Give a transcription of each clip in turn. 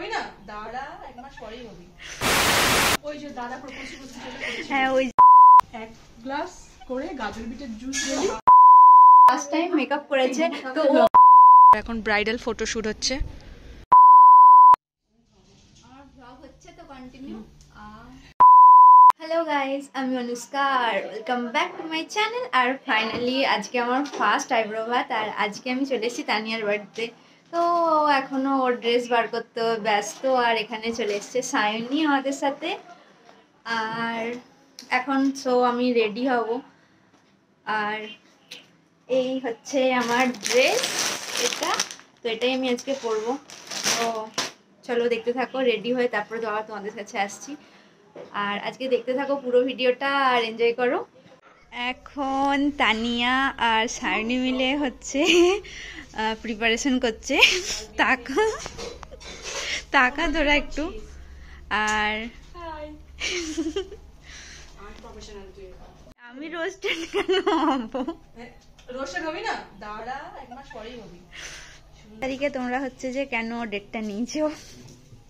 হবি না, দাঁড়া, এক মাস পরেই হবি। ওই যে দাদা প্রপোজ করতে চলে, হ্যাঁ ওই এক গ্লাস করে গাজর বিটের জুস দিলি। ফার্স্ট টাইম মেকআপ করেছে তো এখন ব্রাইডাল ফটোশুট হচ্ছে। আমার ব্লগ হচ্ছে তো কন্টিনিউ। হ্যালো গাইস, আমি অনুষ্কা আর welcome back to my channel. আর ফাইনালি আজকে আমার ফার্স্ট আইব্রো ভাত, আর আজকে আমি চলে এসেছি তানিয়ার বাড়িতে। তো এখনও ওর ড্রেস বার করতে ব্যস্ত, আর এখানে চলে এসছে সায়নী আমাদের সাথে। আর এখন আমি রেডি হব, আর এই হচ্ছে আমার ড্রেস এটাই আমি আজকে পরবো। তো চলো দেখতে থাকো, রেডি হয়ে তারপরে তো আবার তোমাদের কাছে আসছি। আর আজকে দেখতে থাকো পুরো ভিডিওটা আর এনজয় করো। এখন তানিয়া আর সায়নী মিলে হচ্ছে প্রিপারেশন করছে। তাকা তোরা একটু। আর আমি রোস্টেড কেন হবো? রোস্টেড হবি না, দাঁড়া, এক মাস পরেই হবি। তারিখে তোমরা হচ্ছে যে কেন ডেটটা নিয়েছো?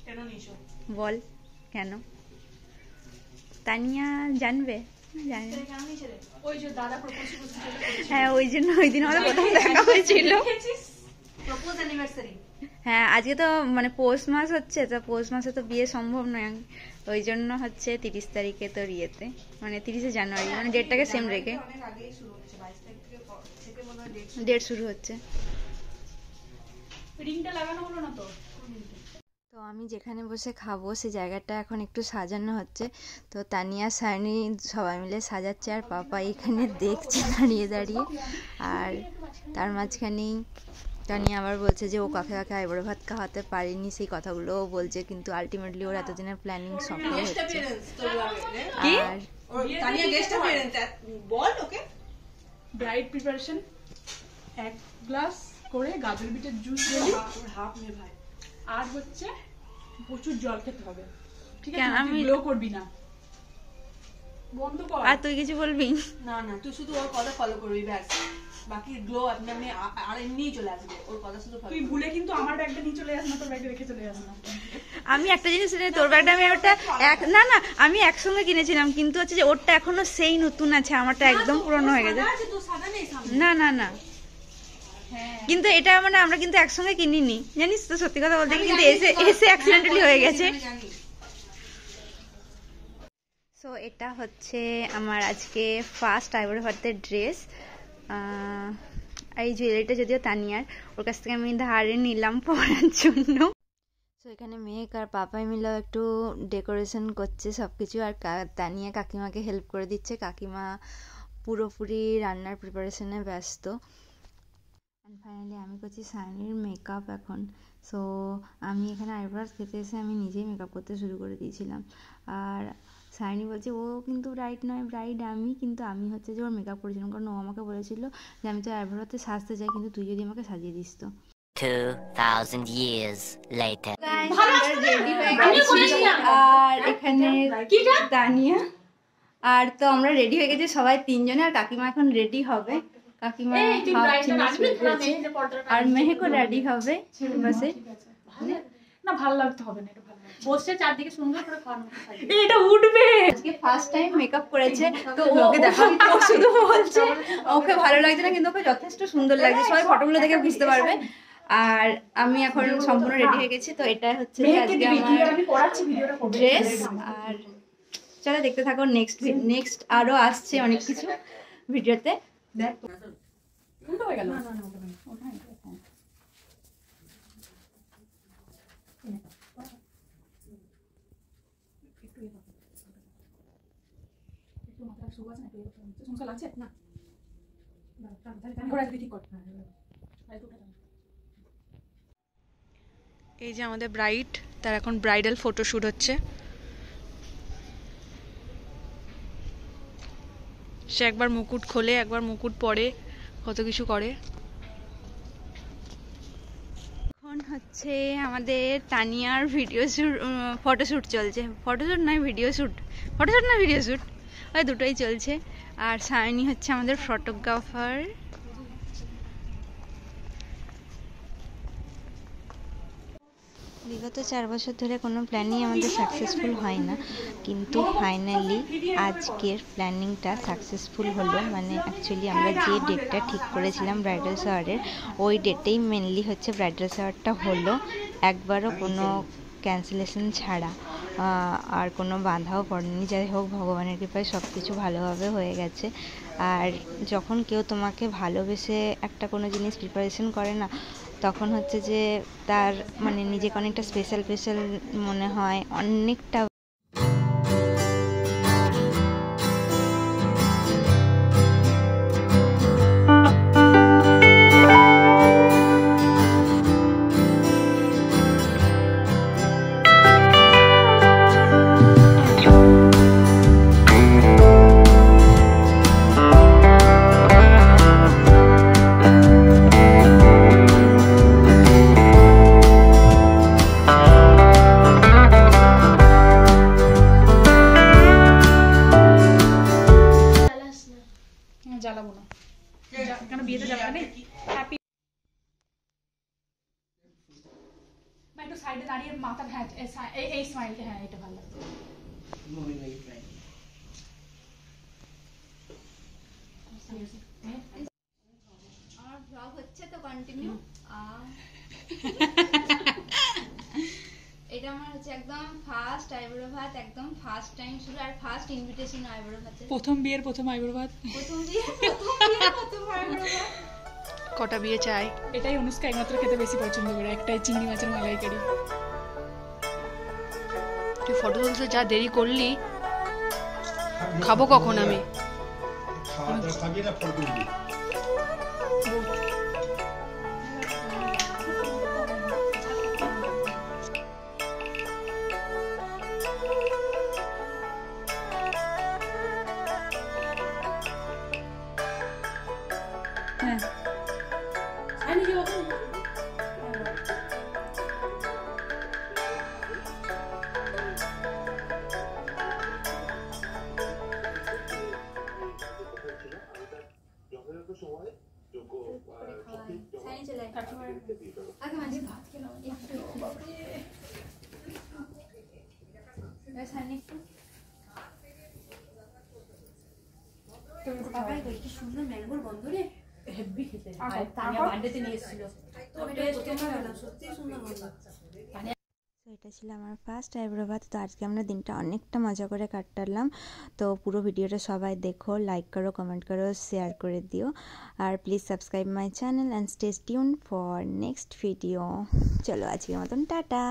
কেন নিছো বল কেন? তানিয়া জানবে? জানে ওই যে দাদা প্রপোজ করতে চলে, হ্যাঁ ওই জন্য ওই দিন আমাদের প্রথম দেখা হয়েছিল। Propose anniversary. হ্যাঁ আজকে তো মানে পৌষ মাস হচ্ছে, তো পৌষ মাসে তো বিয়ে সম্ভব নয়, ওই জন্য হচ্ছে 30 তারিখে তোর ইয়েতে, মানে 30শে জানুয়ারি, মানে ডেটটাকে সেম রেখে অনেক আগেই শুরু হচ্ছে, 22 তারিখ থেকে মনে হয় ডেট শুরু হচ্ছে। রিংটা লাগানো হলো না তো। তো আমি যেখানে বসে খাবো সেই জায়গাটা এখন একটু সাজানো হচ্ছে। তো তানিয়া সায়নী সবাই মিলে সাজাচ্ছে, আর পাপা এখানে দেখছে দাঁড়িয়ে দাঁড়িয়ে। আর তার মাঝখানেই তানিয়া আবার বলছে যে ও কাকে কাকে আইবুড়ো ভাত খাওয়াতে পারেনি, সেই কথাগুলোও বলছে, কিন্তু আলটিমেটলি ওর এতদিনের প্ল্যানিং সফল হচ্ছে। আর তানিয়া গেস্ট অ্যাপিয়ারেন্স বল ওকে। ব্রাইড প্রিপারেশন, এক গ্লাস করে গাজর বিটের জুস দিলি, হাফ মে ভাই। আর হচ্ছে প্রচুর জল খেতে হবে, ঠিক আছে? আমি গ্লো করবি না, বন্ধ কর। আর তুই কিছু বলবি না? না, তুই শুধু ওর কথা ফলো করবি, ব্যাস। বাকি গ্লো আপনি আপনি আর এমনিই চলে আসবে, ওর কথা শুধু ফলো। তুই ভুলে কিন্তু আমার ব্যাগটা নিয়ে চলে আস না, তোর ব্যাগটা রেখে চলে আস না। আমি একটা জিনিস, তোর ব্যাগটা আমি ওটা না না আমি একসঙ্গে কিনেছিলাম, কিন্তু হচ্ছে যে ওরটা এখনো সেই নতুন আছে, আমারটা একদম পুরনো হয়ে গেছে। না না না, কিন্তু এটা মানে আমরা কিন্তু একসঙ্গে কিনিনি, জানিস তো, সত্যি কথা বলতে, কিন্তু এসে অ্যাক্সিডেন্টালি হয়ে গেছে। সো এটা হচ্ছে আমার আজকে ফার্স্ট আইবুড়ো ভাতের ড্রেস। এই জুয়েলারিটা যদিও তানিয়ার, ওর কাছ থেকে আমি ধারে নিলাম পরার জন্য। সো এখানে মেয়েক আর পাপাই মিলেও একটু ডেকোরেশন করছে সব কিছু, আর তানিয়া কাকিমাকে হেল্প করে দিচ্ছে। কাকিমা পুরোপুরি রান্নার প্রিপারেশনে ব্যস্ত। অ্যান্ড ফাইনালি আমি করছি সায়নীর মেকআপ এখন। সো আমি এখানে আইব্রোজ খেতে এসে আমি নিজেই মেকআপ করতে শুরু করে দিয়েছিলাম। আর সায়নী বলছে ও কিন্তু ব্রাইড নয়, ব্রাইড আমি, কিন্তু আমি হচ্ছে যে ওর মেকআপ করেছিলাম, কারণ ও আমাকে বলেছিল যে আমি তো আইব্রোতে সাজতে চাই, কিন্তু তুই যদি আমাকে সাজিয়ে দিস তো। 2000 years later. আর এখানে তানিয়া আর তো আমরা রেডি হয়ে গেছি সবাই তিনজনে, আর কাকিমা এখন রেডি হবে। কাকিমা আর মেহেকও রেডি হবে বসে। না ভালো লাগতে হবে না, এটা ভালো বসে চারদিকে সুন্দর করে খাওয়ানো, এটা উঠবে। আজকে ফার্স্ট টাইম মেকআপ করেছে, তো ওকে দেখাবি, ও শুধু বলছে ওকে ভালো লাগছে না, কিন্তু ওকে যথেষ্ট সুন্দর লাগছে, সবাই ফটোগুলো দেখে বুঝতে পারবে। আর আমি এখন সম্পূর্ণ রেডি হয়ে গেছি। তো এটা হচ্ছে আজকে আমার ড্রেস। আর চলো দেখতে থাকো, নেক্সট আরো আসছে অনেক কিছু ভিডিওতে। দেখ হয়ে গেল। এই যে আমাদের ব্রাইড, তার এখন ব্রাইডাল ফটোশুট হচ্ছে। সে একবার মুকুট খোলে, একবার মুকুট পরে, কত কিছু করে। এখন হচ্ছে আমাদের তানিয়ার ফটোশুট চলছে। ফটোশুট নয় ভিডিও শ্যুট, ওই দুটোই চলছে। আর সায়নী হচ্ছে আমাদের ফটোগ্রাফার। বিগত 4 বছর ধরে কোনো প্ল্যানই আমাদের সাকসেসফুল হয় না, কিন্তু ফাইনালি আজকের প্ল্যানিংটা সাকসেসফুল হলো। মানে অ্যাকচুয়ালি আমরা যে ডেটটা ঠিক করেছিলাম ব্রাইডাল শাওয়ারের, ওই ডেটেই মেনলি হচ্ছে ব্রাইডাল শাওয়ারটা হলো, একবারও কোনো ক্যান্সেলেশন ছাড়া, আর কোনো বাধাও পড়েনি। যাই হোক, ভগবানের কৃপায় সব কিছু ভালোভাবে হয়ে গেছে। আর যখন কেউ তোমাকে ভালোবেসে একটা কোনো জিনিস প্রিপারেশন করে না, তখন হচ্ছে যে তার মানে নিজেকে অনেকটা স্পেশাল মনে হয়, অনেকটা। জ্বালাবো না, কেন বিয়েতে যাবে না? হ্যাপি একটু সাইডে দাঁড়িয়ে মাথা, হ্যাঁ এই স্মাইলটা, হ্যাঁ এটা ভালো লাগছে। আমার ব্লগ হচ্ছে তো কন্টিনিউ। এটা আমার হচ্ছে একদম ফার্স্ট আইব্রো ভাত, একদম ফার্স্ট টাইম শুরু, আর ফার্স্ট ইনভিটেশন আইব্রো ভাতে। প্রথম বিয়ের প্রথম আইব্রো ভাত, প্রথম আইব্রো ভাত। কটা বিয়ে চাই? এটাই অনুষ্কা একমাত্র খেতে বেশি পছন্দ করে, একটাই চিংড়ি মাছের মালাইকারি। তুই ফটো তুলতে যা দেরি করলি, খাবো কখন আমি? হ্যাঁ সুন্দর ম্যাঙ্গোর গন্ধ রে, হেভি খেতে। তানিয়া বার্থডেতে নিয়ে এসেছিল, সত্যি সুন্দর গন্ধ। এটা ছিল আমার ফার্স্ট আইব্রো ভাত। তো আজকে আমরা দিনটা অনেকটা মজা করে কাটালাম। তো পুরো ভিডিওটা সবাই দেখো, লাইক করো, কমেন্ট করো, শেয়ার করে দিও, আর please subscribe my channel and stay tune for next video. চলো আজকের মতন টাটা।